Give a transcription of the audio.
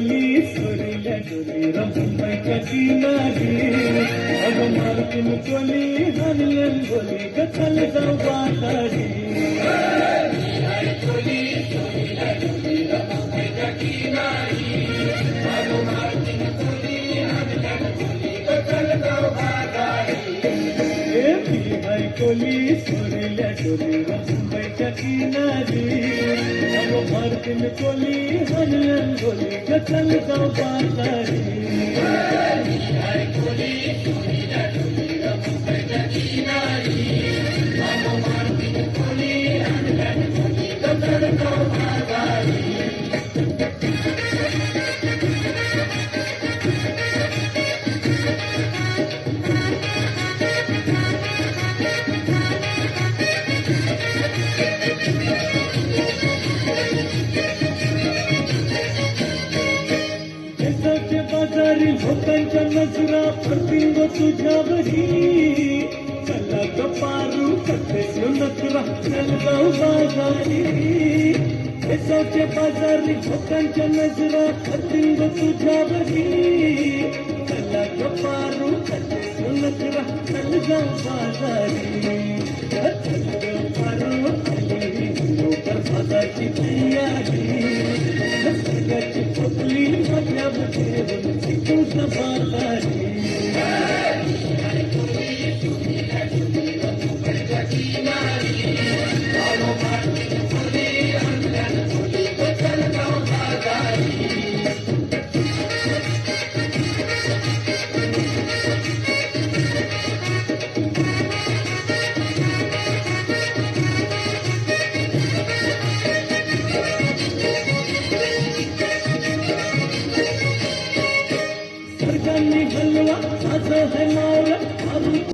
कोली सोरील्या डोली रंबाईच्या किनारी अगं मालकीन कोली हानलन बोली गथल जाऊ बाजारी कोली सोरील्या डोली रंबाईच्या किनारी अगं मालकीन कोली हानलन बोली गथल जाऊ बाजारी बाजारी लोकांच्या नजरा पडतील ग तुझ्यावरी चला ग पारू करतेस नखरा चल जाऊ बाजारी केसाच्या बाजारी लोकांच्या नजरा पडतील ग तुझ्यावरी चला ग पारू करतेस नखरा चल जाऊ बाजारी चल ग पारू लवकर बाजारची तयारी सगळ्याची पोटली माझ्या तुझ बाजारी